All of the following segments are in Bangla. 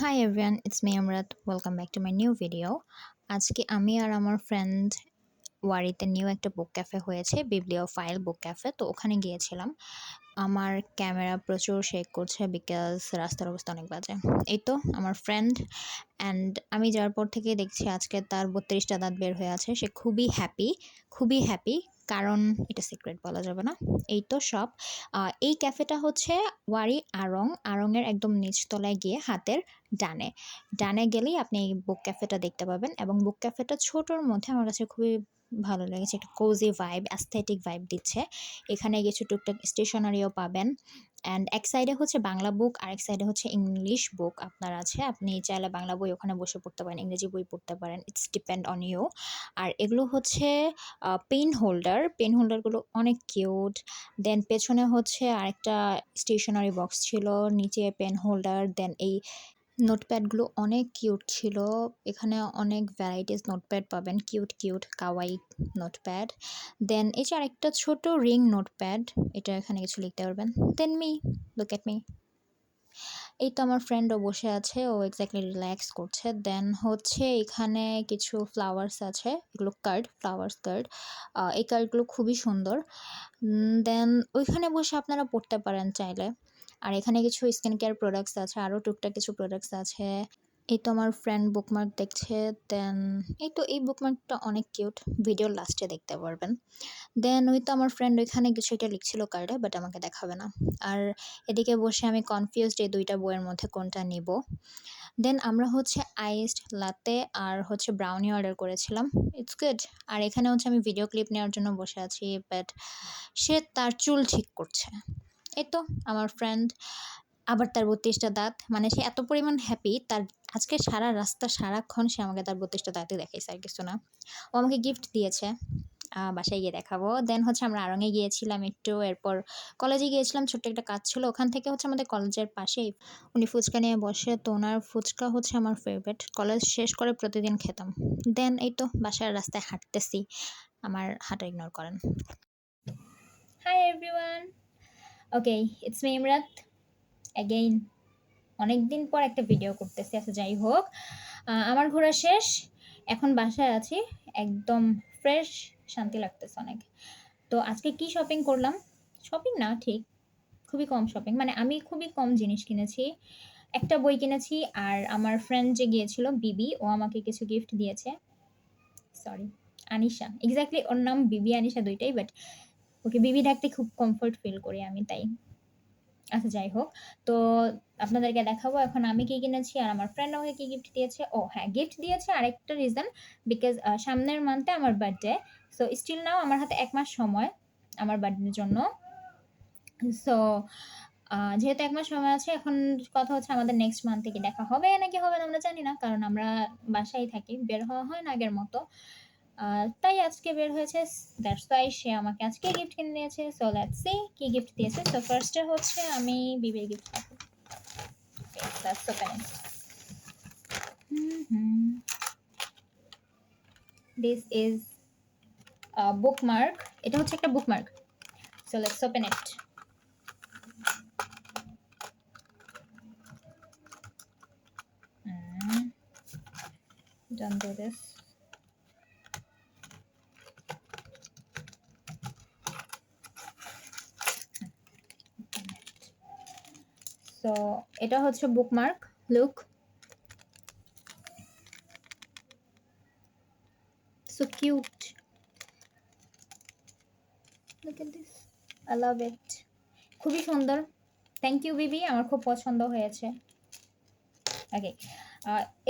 Hi everyone, it's me Amrat. Welcome back to my new video. আজকে আমি আর আমার ফ্রেন্ড ওয়ারিতে নিউ একটা বুক ক্যাফে হয়েছে, বিবলিওফাইল বুক ক্যাফে। তো ওখানে গিয়েছিলাম। আমার ক্যামেরা প্রচুর শেক করছে বিকজ রাস্তার অবস্থা অনেক বাজে। এই তো আমার ফ্রেন্ড, অ্যান্ড আমি যাওয়ার পর থেকে দেখছি আজকে তার 32টা দাঁত বের হয়ে আছে। সে খুবই হ্যাপি, কারণ এটা সিক্রেট বলা যাবে না। এই তো সব। এই ক্যাফেটা হচ্ছে ওয়ারি আড়ংয়ের একদম নিচতলায় গিয়ে হাতের ডানে গেলেই আপনি এই বুক ক্যাফেটা দেখতে পাবেন, এবং বুক ক্যাফেটা ছোটোর মধ্যে আমার কাছে খুবই ভালো লেগেছে। একটা কোজি ভাইব, অ্যাস্থেটিক ভাইব দিচ্ছে। এখানে কিছু টুকটাক স্টেশনারিও পাবেন, অ্যান্ড এক সাইডে হচ্ছে বাংলা বুক, আরেক সাইডে হচ্ছে ইংলিশ বুক আপনার আছে। আপনি চাইলে বাংলা বই ওখানে বসে পড়তে পারেন, ইংরেজি বই পড়তে পারেন, ইটস ডিপেন্ড অন ইউ। আর এগুলো হচ্ছে পেন হোল্ডারগুলো অনেক কিউট। দেন পেছনে হচ্ছে আরেকটা স্টেশনারি বক্স ছিল, নিচে পেন হোল্ডার। দেন এই নোটপ্যাডগুলো অনেক কিউট ছিল। এখানে অনেক ভ্যারাইটিস নোটপ্যাড পাবেন, কিউট কাওয়াই নোটপ্যাড। দেন এই যে আরেকটা ছোট রিং নোটপ্যাড, এটা এখানে কিছু লিখতে পারবেন। দেন লুক এট মি। এই তো আমার ফ্রেন্ডও বসে আছে, ও এক্স্যাক্টলি রিল্যাক্স করছে। দেন হচ্ছে এখানে কিছু ফ্লাওয়ার্স আছে, এগুলো ফ্লাওয়ার্স কার্ড। এই কার্ডগুলো খুবই সুন্দর। দেন ওইখানে বসে আপনারা পড়তে পারেন চাইলে। আর এখানে কিছু স্কিন কেয়ার প্রোডাক্টস আছে, আরও টুকটাক কিছু প্রোডাক্টস আছে। এই তো আমার ফ্রেন্ড বুকমার্ক দেখছে। দেন এই বুকমার্কটা অনেক কিউট, ভিডিওর লাস্টে দেখতে পারবেন। দেন ওই তো আমার ফ্রেন্ড ওইখানে কিছু একটা লিখছিল কার্ডে, বাট আমাকে দেখাবে না। আর এদিকে বসে আমি কনফিউজড এই দুইটা বইয়ের মধ্যে কোনটা নিব। দেন আমরা হচ্ছে আইসড লাতে আর হচ্ছে ব্রাউনি অর্ডার করেছিলাম। It's good. আর এখানে হচ্ছে আমি ভিডিও ক্লিপ নেওয়ার জন্য বসে আছি, বাট সে তার চুল ঠিক করছে। এই তো আমার ফ্রেন্ড, আবার তার 32টা দাঁত, মানে সে এত পরিমাণ হ্যাপি। তার আজকে সারা রাস্তা সারাক্ষণ সে আমাকে তার 32টা দাঁতই দেখাইছে, আর কিছু না। ও আমাকে গিফট দিয়েছে, বাসায় গিয়ে দেখাবো। দেন হচ্ছে আমরা আড়ংয়ে গিয়েছিলাম একটু, এরপর কলেজে গিয়েছিলাম, ছোট্ট একটা কাজ ছিল। ওখান থেকে হচ্ছে আমাদের কলেজের পাশেই উনি ফুচকা নিয়ে বসে, তো ওনার ফুচকা হচ্ছে আমার ফেভারিট। কলেজ শেষ করে প্রতিদিন খেতাম। দেন এই তো বাসার রাস্তায় হাঁটতেছি, আমার হাঁটা ইগনোর করেন। Hi everyone, okay, it's me ইমরাত again. অনেকদিন পর একটা ভিডিও করতেছি। আচ্ছা যাই হোক, আমার ঘোরা শেষ, এখন বাসায় আছি, একদম ফ্রেশ, শান্তি লাগতেছে অনেক। তো আজকে কি শপিং করলাম? শপিং না ঠিক, খুবই কম শপিং, মানে আমি খুবই কম জিনিস কিনেছি। একটা বই কিনেছি, আর আমার ফ্রেন্ড যে গিয়েছিল বিবি, ও আমাকে কিছু গিফট দিয়েছে। সরি, আনিশা, এক্স্যাক্টলি ওর নাম বিবি আনিশা দুইটাই, বাট ওকে বিবি ডাকতে খুব কমফোর্ট ফিল করি আমি, তাই। আচ্ছা যাই হোক, তো আপনাদেরকে দেখাবো এখন আমি কি কিনেছি আর আমার ফ্রেন্ড আমাকে কি গিফট দিয়েছে। ও হ্যাঁ, গিফট দিয়েছে আরেকটা রিজন, বিকজ সামনের মান্থে আমার বার্থডে। সো স্টিল নাও আমার হাতে 1 মাস সময় আমার বার্থডের জন্য। সো যেহেতু 1 মাস সময় আছে, এখন কথা হচ্ছে আমাদের নেক্সট মান্থে কি দেখা হবে নাকি হবে না আমরা জানি না, কারণ আমরা বাসায় থাকি, বের হওয়া হয় না আগের মতো। তাই আজকে বের হয়েছে, দ্যাটস ওয়াই সে আমাকে আজকে গিফট কিনে দিয়েছে। সো লেটস সি কি গিফট দিয়েছে। সো ফার্স্টে হচ্ছে আমি বিবির গিফট পাবো। Let's open it. This is bookmark, এটা হচ্ছে একটা bookmark. So let's open it. Don't do this. So এটা হচ্ছে bookmark, look, so cute, look at this, I love it, খুবই সুন্দর। থ্যাংক ইউ বিবি, আমার খুব পছন্দ হয়েছে। ওকে,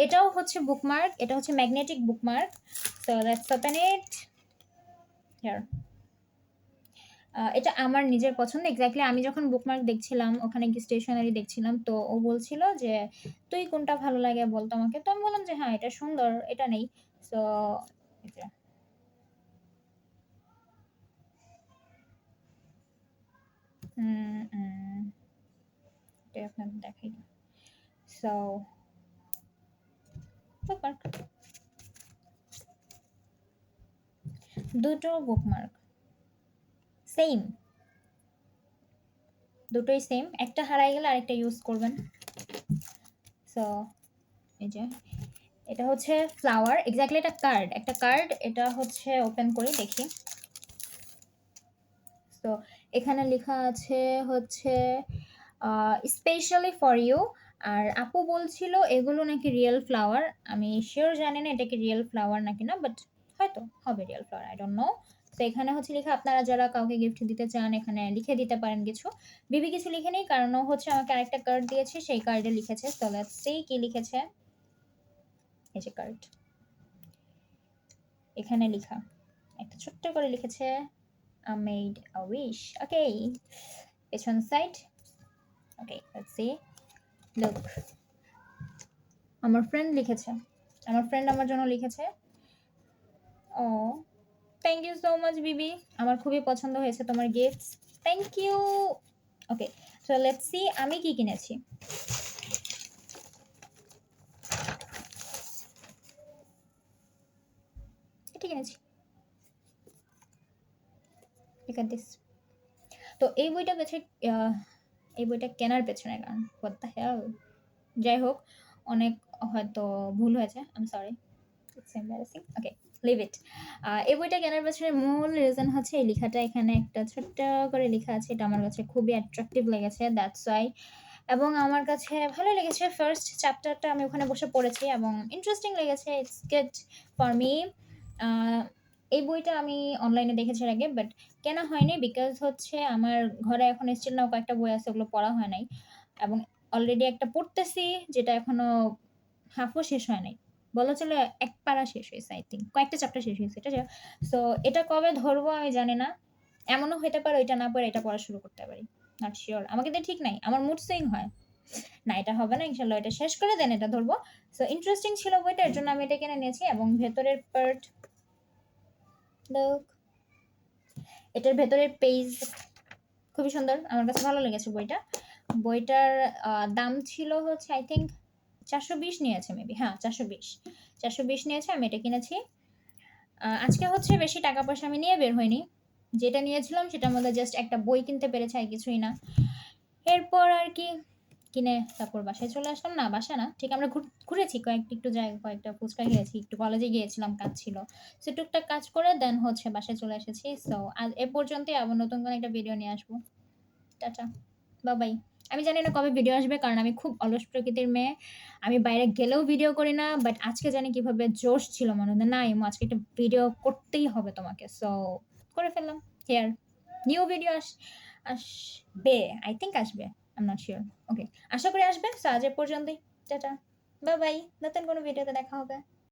এটাও হচ্ছে বুকমার্ক, এটা হচ্ছে magnetic bookmark. So let's open it here. এটা আমার নিজের পছন্দ, এক্স্যাক্টলি আমি যখন বুকমার্ক দেখছিলাম, ওখানে কি স্টেশনারি দেখছিলাম, তো ও বলছিল যে তুই কোনটা ভালো লাগে বলতো আমাকে। তো আমি বললাম যে হ্যাঁ এটা সুন্দর, এটা নেই। সো এটা আপনাদের দেখাই। সো বুকমার্ক, দুটো বুকমার্ক সেম, দুটোই সেম, একটা হারাই গেলে আরেকটা ইউজ করবেন। সো এই যে এটা হচ্ছে ফ্লাওয়ার, এক্স্যাক্টলি এটা কার্ড, একটা কার্ড। এটা হচ্ছে ওপেন করে দেখি। তো এখানে লেখা আছে হচ্ছে স্পেশালি ফর ইউ। আর আপু বলছিল এগুলো নাকি রিয়েল ফ্লাওয়ার। আমি শিওর জানি না এটা কি রিয়েল ফ্লাওয়ার নাকি না, বাট হয়তো হবে real flower, I don't know. তো এখানে হচ্ছে লেখা আপনারা যারা কাউকে গিফট দিতে চান এখানে লিখে দিতে পারেন কিছু। বিবি কিছু লিখে নেই, কারণ ও হচ্ছে আমাকে আরেকটা কার্ড দিয়েছে, সেই কার্ডে লিখেছে। তো লেটস সি কি লিখেছে। এই যে কার্ড, এখানে লেখা একটা ছোট্ট করে লিখেছে I made a wish. Okay, পেছন side. Okay, let's see. Look, আমার ফ্রেন্ড লিখেছে, আমার ফ্রেন্ড আমার জন্য লিখেছে। ও থ্যাংক ইউ সো মাচ বিবি, আমার খুবই পছন্দ হয়েছে তোমার gifts, thank you. Okay, so let's see আমি কি কিনেছি। এটা কিনেছি, look at this। তো এই বইটা পেছে, এই বইটা কেনার পেছনে কারণ হোয়াট দ্য হেল, যাই হোক অনেক হয়তো ভুল হয়েছে, I am sorry, it's embarrassing. Okay, leave it. এই বইটা কেনার পেছনে মূল রিজন হচ্ছে এই লেখাটা, এখানে একটা ছোট্ট করে লেখা আছে, এটা আমার কাছে খুবই অ্যাট্রাকটিভ লেগেছে, দ্যাটস ওয়াই। এবং আমার কাছে ভালো লেগেছে, ফার্স্ট চ্যাপ্টারটা আমি ওখানে বসে পড়েছি এবং ইন্টারেস্টিং লেগেছে, ইটস গুড ফর মি। এই বইটা আমি অনলাইনে দেখেছি এর আগে, বাট কেনা হয়নি, বিকজ হচ্ছে আমার ঘরে এখন স্টিল নাও কয়েকটা বই আছে, ওগুলো পড়া হয় নাই। এবং অলরেডি একটা পড়তেছি যেটা এখনো হাফও শেষ হয় নাই, বলা চলে এক পারা শেষ হয়েছে, আই থিঙ্ক কয়েকটা চ্যাপ্টার শেষ হয়েছে এটা। সো এটা কবে ধরবো আমি জানি না, এমনও হতে পারে এটা না পড়ে এটা পড়া শুরু করতে পারি, নট শিওর, আমাকে তো ঠিক নাই, আমার মুড সুইং হয় না, এটা হবে না, ইনশাল্লাহ এটা শেষ করে দেন এটা ধরবো। সো ইন্টারেস্টিং ছিল বইটা, এর জন্য আমি এটা কিনে নিয়েছি। এবং ভেতরের পার্ট, এটার ভেতরের পেজ খুবই সুন্দর, আমার কাছে ভালো লেগেছে বইটা। বইটার দাম ছিল হচ্ছে আই থিঙ্ক 420 নিয়েছে মেবি, হ্যাঁ 420 নিয়েছে, আমি এটা কিনেছি। আজকে হচ্ছে বেশি টাকা পয়সা আমি নিয়ে বের হইনি, যেটা নিয়েছিলাম সেটার মধ্যে জাস্ট একটা বই কিনতে পেরেছি আর কিছুই না। এরপর আর কি কিনে তারপর বাসায় চলে আসলাম, না বাসা না ঠিক, আমরা ঘুরেছি একটু জায়গা, কয়েকটা ফুচকা খেয়েছি, একটু কলেজে গিয়েছিলাম, কাজ ছিল, সে টুকটাক কাজ করে দেন হচ্ছে বাসায় চলে এসেছি। সো আজ এ পর্যন্তই, আবার নতুন কোনো একটা ভিডিও নিয়ে আসবো। Tata, bye. আমি জানি না কবে ভিডিও আসবে, কারণ আমি খুব অলস প্রকৃতির মেয়ে, আমি বাইরে গেলেও ভিডিও করি না, বাট আজকে জানি কিভাবে জোশ ছিল মনে হয়, না ইমো আজকে একটা ভিডিও করতেই হবে তোমাকে, সো করে ফেললাম। হেয়ার নিউ ভিডিও আসবে, আই থিঙ্ক আসবে, আই এম নট শিওর। ওকে, আশা করি আসবে। সো আজ এ পর্যন্তই, টাটা, বাই। নতুন কোনো ভিডিওতে দেখা হবে।